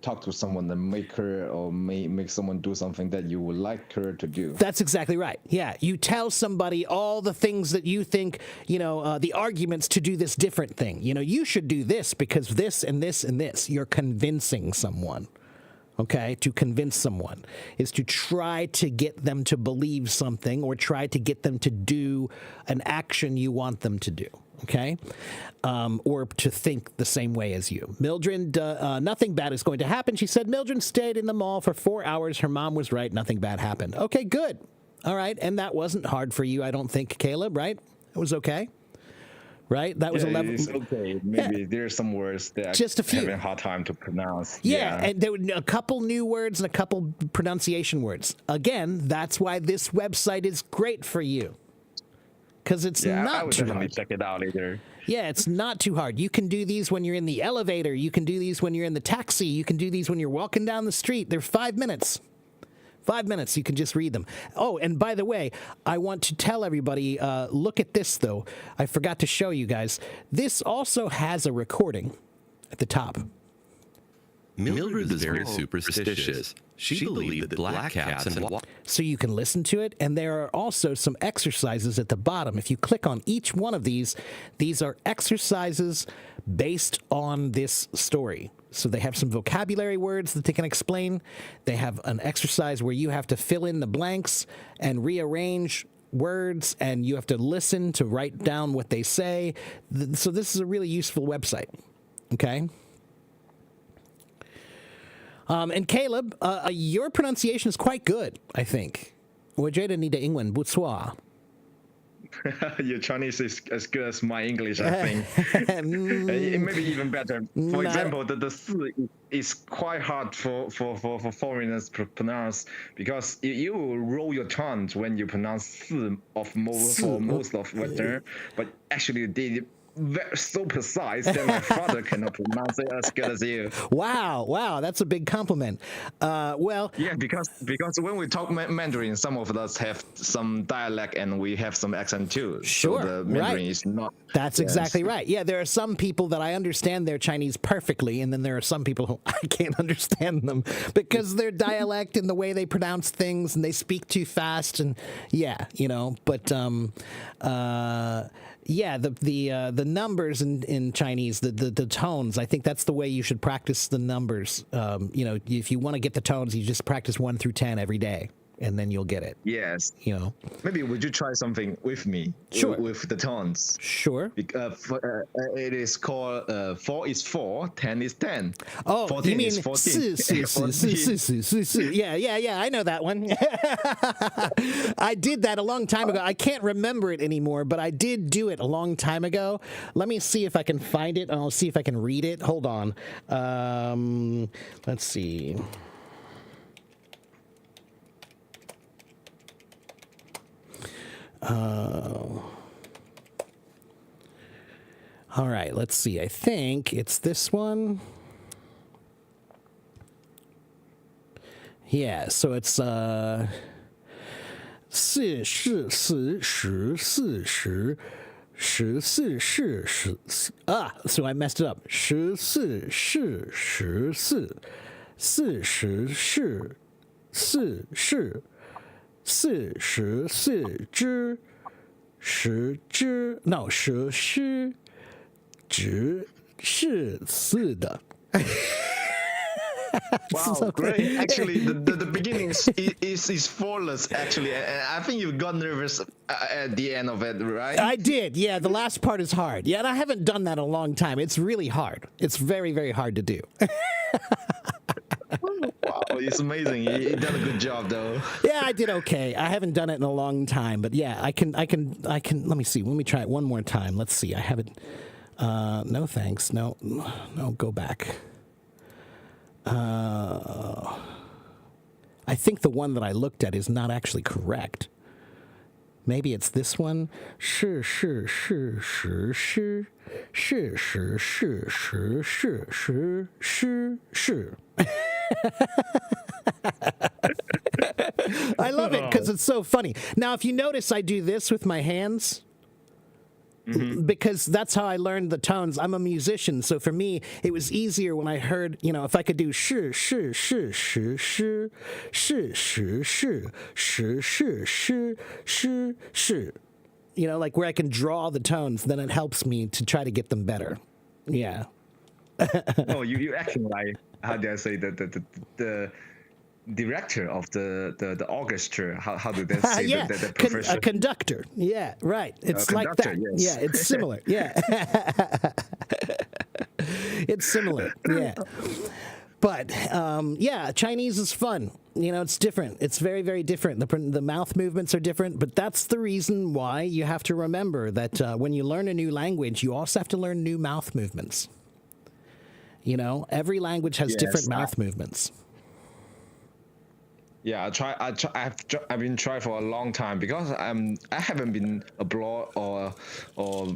talk to someone and make her or make someone do something that you would like her to do. That's exactly right. Yeah, you tell somebody all the things that you think, you know, the arguments to do this different thing. You know, you should do this because this and this and this. You're convincing someone. Okay, to convince someone is to try to get them to believe something or try to get them to do an action you want them to do. Okay, or to think the same way as you. Mildred, nothing bad is going to happen. She said Mildred stayed in the mall for 4 hours. Her mom was right. Nothing bad happened. Okay, good. All right, and that wasn't hard for you, I don't think, Caleb, right? It was okay. Right? That was a level. It's okay. Maybe there's some words that just a few. Having a hard time to pronounce. Yeah, and there were a couple new words and a couple pronunciation words. Again, that's why this website is great for you. Because it's not I would too definitely hard. check it out later. Yeah, it's not too hard. You can do these when you're in the elevator. You can do these when you're in the taxi. You can do these when you're walking down the street. They're 5 minutes. 5 minutes, you can just read them. Oh, and by the way, I want to tell everybody, look at this, though. I forgot to show you guys. This also has a recording at the top. Mildred was very superstitious. She believed that black cats and So you can listen to it, and there are also some exercises at the bottom. If you click on each one of these are exercises based on this story. So they have some vocabulary words that they can explain. They have an exercise where you have to fill in the blanks and rearrange words, and you have to listen to write down what they say. So this is a really useful website. Okay? And Caleb, your pronunciation is quite good, I think. 我觉得你的英文不错. Your Chinese is as good as my English, I think. Maybe even better. For example, the 4 is quite hard for foreigners to pronounce because you will roll your tongue when you pronounce 4 for most of Western, but actually they so precise that my father cannot pronounce it as good as you. Wow, that's a big compliment. Well, Yeah, because when we talk Mandarin, some of us have some dialect and we have some accent too. Sure, so the Mandarin right. is not. that's yes. exactly right. Yeah, there are some people that I understand their Chinese perfectly, and then there are some people who I can't understand them because their dialect and the way they pronounce things, and they speak too fast, and yeah, But yeah, the numbers in Chinese, the tones. I think that's the way you should practice the numbers. If you want to get the tones, you just practice 1 through 10 every day, and then you'll get it. Yes. Maybe would you try something with me? Sure. With the tones. Sure. It is called 4 is 4, 10 is 10. Oh, 14 you mean is 14. 4. Yeah. I know that one. I did that a long time ago. I can't remember it anymore, but I did do it a long time ago. Let me see if I can find it, and I'll see if I can read it. Hold on. Let's see. All right, let's see. I think it's this one. Yeah, so it's 四是四十四十14是14 so I messed it up. 14是14 40是4是44只10只 no 10只是4的 Wow, So great. great. Actually, the beginning is flawless, actually. And I think you got nervous at the end of it, right? I did. Yeah, the last part is hard. Yeah, and I haven't done that in a long time. It's really hard. It's very, very hard to do. Wow, it's amazing. You done a good job, though. Yeah, I did okay. I haven't done it in a long time, but yeah, I can. Let me see. Let me try it one more time. Let's see. I haven't. No thanks. No, go back. I think the one that I looked at is not actually correct. Maybe it's this one. 是是是是是是是是是是是是 I love it because it's so funny. Now, if you notice, I do this with my hands. Because that's how I learned the tones. I'm a musician, so for me, it was easier when I heard, if I could do 是是是是是是是是是是是是 like where I can draw the tones, then it helps me to try to get them better. Yeah. No, you acting like, how do I say, the director of the orchestra. How do they say Yeah, the professor? a conductor. Yeah, right. It's like that. Conductor, yes. Yeah, it's similar. Yeah. It's similar. Yeah. But yeah, Chinese is fun. It's different. It's very, very different. The mouth movements are different, but that's the reason why you have to remember that when you learn a new language, you also have to learn new mouth movements. Every language has different mouth movements. Yeah, I've been trying for a long time because I haven't been abroad or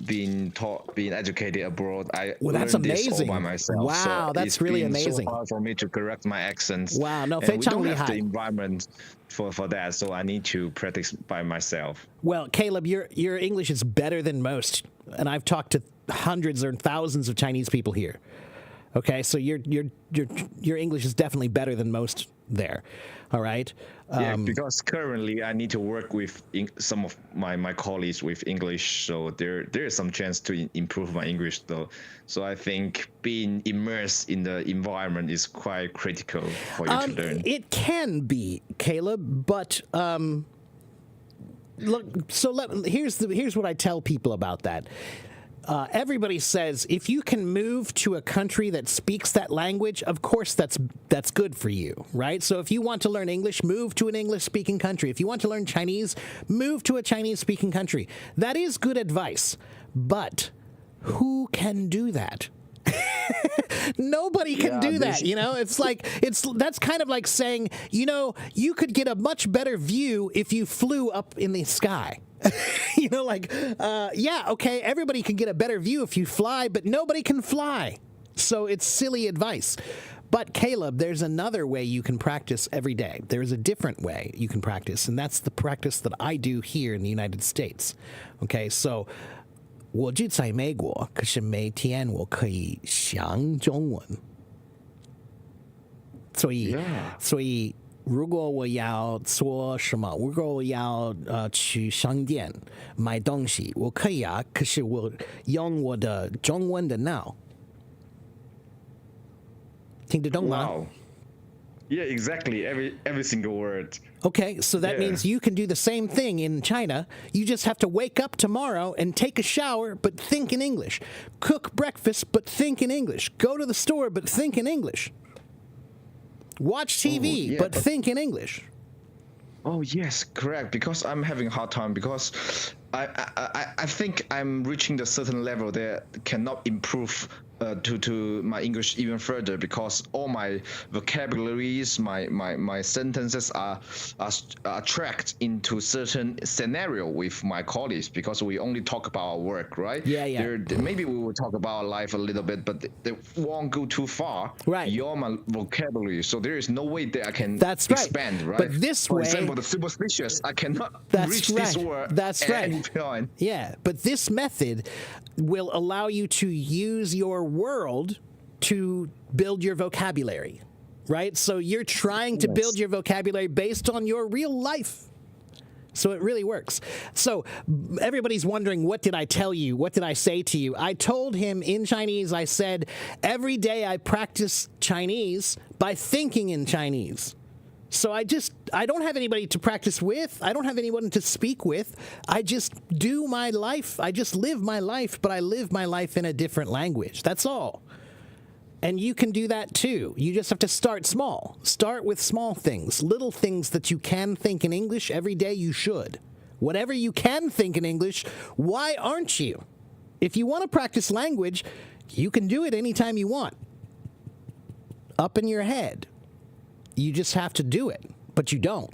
being educated abroad. That's learned this all amazing. by myself. Wow, so that's it's really been amazing. So hard for me to correct my accents. Wow, no, and we don't 非常厉害。have the environment for that, so I need to practice by myself. Well, Caleb, your English is better than most, and I've talked to hundreds or thousands of Chinese people here. Okay, so your English is definitely better than most there. All right. Yeah, because currently I need to work with some of my colleagues with English, so there is some chance to improve my English though. So I think being immersed in the environment is quite critical for you to learn. It can be, Caleb, but look. So here's what I tell people about that. Everybody says if you can move to a country that speaks that language, of course that's good for you, right? So if you want to learn English, move to an English-speaking country. If you want to learn Chinese, move to a Chinese-speaking country. That is good advice, but who can do that? Nobody can do that, that's kind of like saying, you could get a much better view if you flew up in the sky. You know, like, yeah, okay, everybody can get a better view if you fly, but nobody can fly. So it's silly advice. But Caleb, there's another way you can practice every day. There is a different way you can practice, and that's the practice that I do here in the United States. Okay, so 我就在美国，可是每天我可以讲中文。所以如果我要做什么，如果我要去商店买东西，我可以啊，可是我用我的中文的脑。听得懂吗？ Wow. Yeah, exactly. Every single word. Okay, so that Yeah. means you can do the same thing in China. You just have to wake up tomorrow and take a shower, but think in English. Cook breakfast, but think in English. Go to the store, but think in English. Watch TV, yeah, but but- think in English. Oh yes, correct. Because I'm having a hard time because I think I'm reaching a certain level that cannot improve to my English even further because all my vocabularies, my sentences are tracked into certain scenario with my colleagues because we only talk about our work, right? Yeah. Maybe we will talk about life a little bit, but they won't go too far. Right. Beyond my vocabulary, so there is no way that I can That's right. expand, right? But this For way- example, the superstitious, I cannot That's reach this right. word That's at right. any point. Yeah, but this method will allow you to use your world to build your vocabulary, right? So you're trying to build your vocabulary based on your real life. So it really works. So everybody's wondering, what did I tell you? What did I say to you? I told him in Chinese, I said, every day I practice Chinese by thinking in Chinese. So I don't have anybody to practice with. I don't have anyone to speak with. I just do my life. I just live my life, but I live my life in a different language. That's all. And you can do that too. You just have to start small. Start with small things, little things that you can think in English every day. You should. Whatever you can think in English, why aren't you? If you want to practice language, you can do it anytime you want. Up in your head. You just have to do it, but you don't,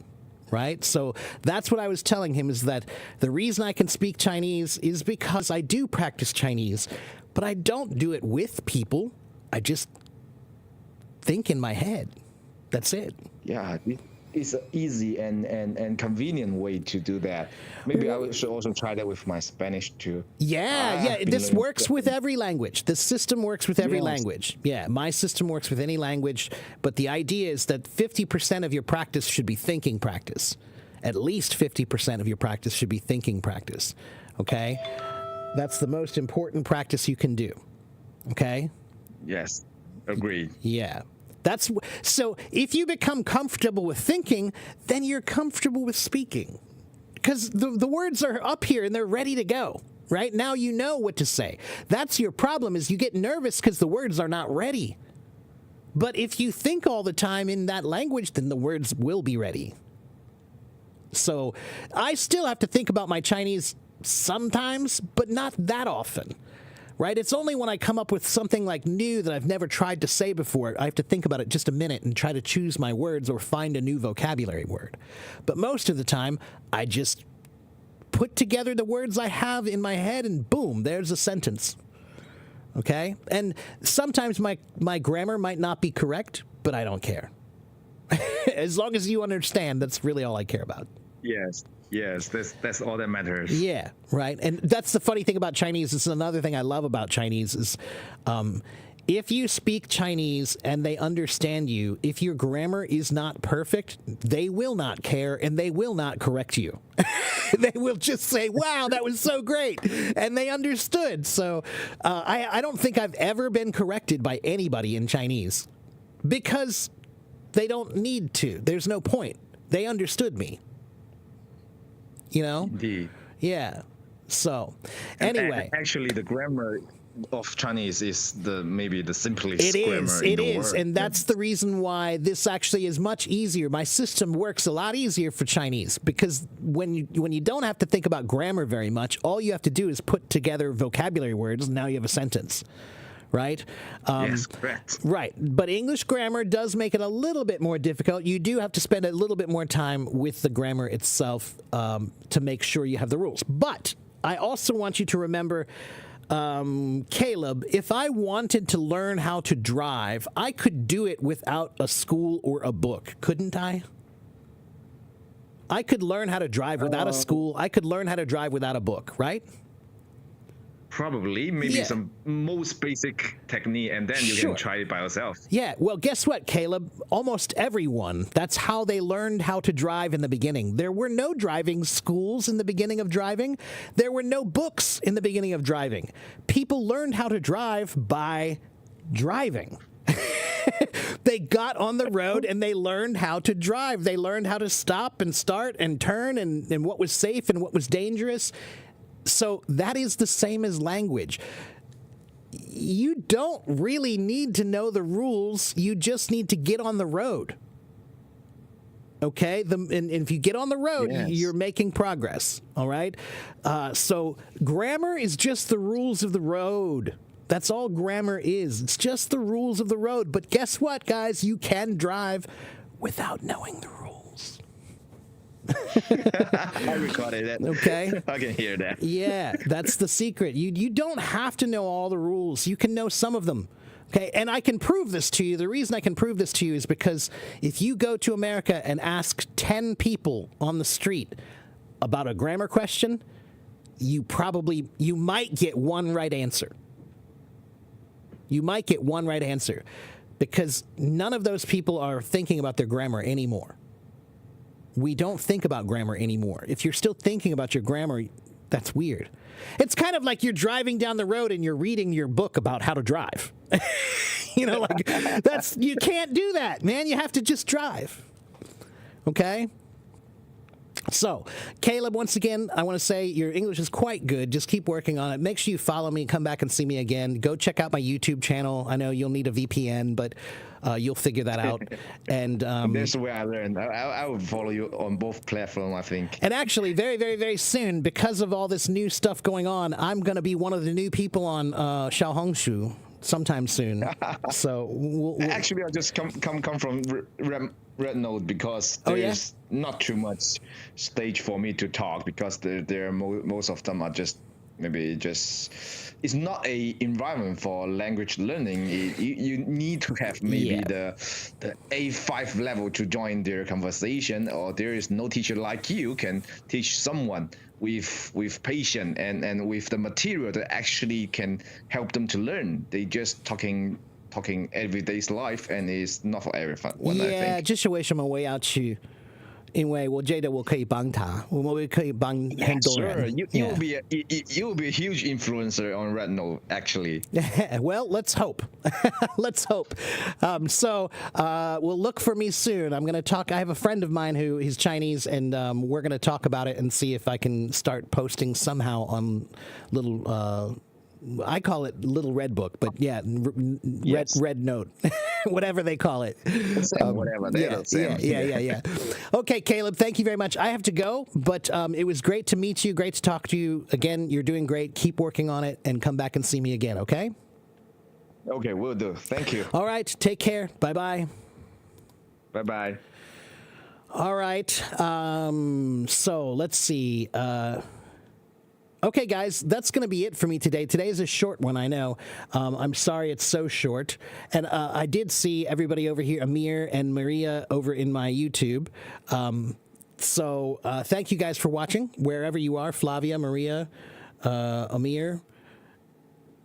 right? So that's what I was telling him, is that the reason I can speak Chinese is because I do practice Chinese, but I don't do it with people. I just think in my head. That's it. Yeah, it's an easy and convenient way to do that. Maybe should also try that with my Spanish too. Yeah. I've been This learning works with every language. The system works with every Yes. language. Yeah, my system works with any language. But the idea is that 50% of your practice should be thinking practice. At least 50% of your practice should be thinking practice. Okay? That's the most important practice you can do. Okay? Yes, agreed. Yeah. So if you become comfortable with thinking, then you're comfortable with speaking. Because the words are up here and they're ready to go. Right? Now you know what to say. That's your problem, is you get nervous because the words are not ready. But if you think all the time in that language, then the words will be ready. So I still have to think about my Chinese sometimes, but not that often. Right? It's only when I come up with something like new that I've never tried to say before, I have to think about it just a minute and try to choose my words or find a new vocabulary word. But most of the time, I just put together the words I have in my head and boom, there's a sentence. Okay? And sometimes my grammar might not be correct, but I don't care. As long as you understand, that's really all I care about. Yes, that's all that matters. Yeah, right. And that's the funny thing about Chinese. This is another thing I love about Chinese is if you speak Chinese and they understand you, if your grammar is not perfect, they will not care and they will not correct you. They will just say, wow, that was so great. And they understood. So I don't think I've ever been corrected by anybody in Chinese because they don't need to. There's no point. They understood me. You know? Indeed. Yeah. So, anyway. Actually, the grammar of Chinese is maybe the simplest It grammar is. in It the is, world. and that's the reason why this actually is much easier. My system works a lot easier for Chinese because when you don't have to think about grammar very much, all you have to do is put together vocabulary words, and now you have a sentence, right? Yes, correct. Right, but English grammar does make it a little bit more difficult. You do have to spend a little bit more time with the grammar itself to make sure you have the rules. But I also want you to remember, Caleb, if I wanted to learn how to drive, I could do it without a school or a book, couldn't I? I could learn how to drive without a school. I could learn how to drive without a book, right? Probably, maybe Yeah. some most basic technique, and then you Sure. can try it by yourself. Yeah, well, guess what, Caleb? Almost everyone, that's how they learned how to drive in the beginning. There were no driving schools in the beginning of driving. There were no books in the beginning of driving. People learned how to drive by driving. They got on the road and they learned how to drive. They learned how to stop and start and turn and what was safe and what was dangerous. So that is the same as language. You don't really need to know the rules. You just need to get on the road. Okay? And if you get on the road, Yes. you're making progress. All right? So grammar is just the rules of the road. That's all grammar is. It's just the rules of the road. But guess what, guys? You can drive without knowing the rules. I recorded it. Okay? I can hear that. Yeah, that's the secret. You don't have to know all the rules. You can know some of them. Okay, and I can prove this to you. The reason I can prove this to you is because if you go to America and ask 10 people on the street about a grammar question, you might get one right answer. You might get one right answer because none of those people are thinking about their grammar anymore. We don't think about grammar anymore. If you're still thinking about your grammar, that's weird. It's kind of like you're driving down the road and you're reading your book about how to drive. You can't do that, man. You have to just drive. Okay? So, Caleb, once again, I want to say your English is quite good. Just keep working on it. Make sure you follow me. Come back and see me again. Go check out my YouTube channel. I know you'll need a VPN, but you'll figure that out. And That's where I learned. I will follow you on both platforms, I think. and actually, very, very, very soon, because of all this new stuff going on, I'm going to be one of the new people on Xiaohongshu sometime soon. So we'll Actually, I just come from Red Note because Oh, yeah? there's not too much stage for me to talk because most of them are just maybe just it's not a environment for language learning. You need to have maybe the A5 level to join their conversation, or there is no teacher like you can teach someone with patience and with the material that actually can help them to learn. They just talking everyday's life, and it's not for everyone. I yeah， think. 这是为什么我要去，因为我觉得我可以帮他，我们可以帮很多 Sure, 人。 you Yeah. will be you will be a huge influencer on Red Note, actually. Well, let's hope. Let's hope. We'll look for me soon. I'm going to talk. I have a friend of mine who is Chinese, and we're going to talk about it and see if I can start posting somehow on little. I call it Little Red Book, but yeah, Red Note, whatever they call it. Whatever. Yeah. Okay, Caleb, thank you very much. I have to go, but it was great to meet you. Great to talk to you again. You're doing great. Keep working on it, and come back and see me again. Okay. Okay, will do. Thank you. All right. Take care. Bye bye. Bye bye. All right. So let's see. Okay, guys, that's going to be it for me today. Today is a short one, I know. I'm sorry it's so short. And I did see everybody over here, Amir and Maria, over in my YouTube. So thank you guys for watching, wherever you are, Flavia, Maria, Amir,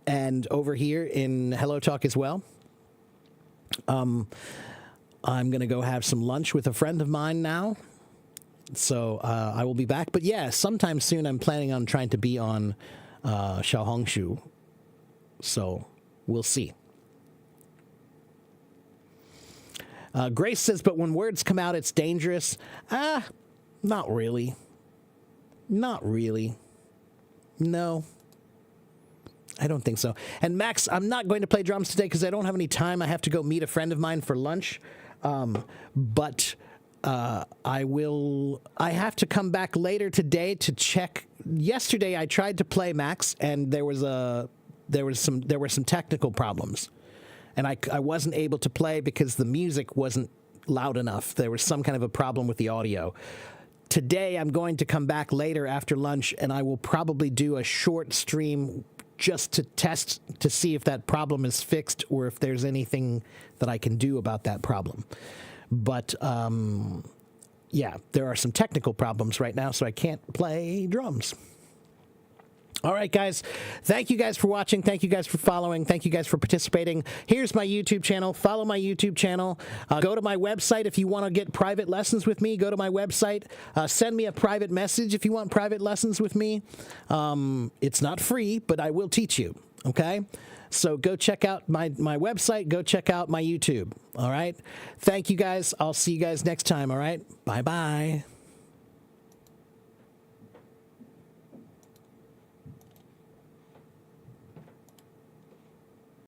and over here in Hello Talk as well. I'm going to go have some lunch with a friend of mine now. So I will be back. But yeah, sometime soon I'm planning on trying to be on Xiaohongshu. So we'll see. Grace says, but when words come out, it's dangerous. Not really. Not really. No. I don't think so. And Max, I'm not going to play drums today because I don't have any time. I have to go meet a friend of mine for lunch. But I have to come back later today to check. Yesterday I tried to play Max, and there was a there were some technical problems, and I wasn't able to play because the music wasn't loud enough. There was some kind of a problem with the audio. Today, I'm going to come back later after lunch, and I will probably do a short stream just to test to see if that problem is fixed or if there's anything that I can do about that problem. But, yeah, there are some technical problems right now, so I can't play drums. All right, guys. Thank you guys for watching. Thank you guys for following. Thank you guys for participating. Here's my YouTube channel. Follow my YouTube channel. Go to my website if you want to get private lessons with me. Go to my website. Send me a private message if you want private lessons with me. It's not free, but I will teach you. Okay? So go check out my website. Go check out my YouTube. All right? Thank you guys. I'll see you guys next time. All right? Bye-bye.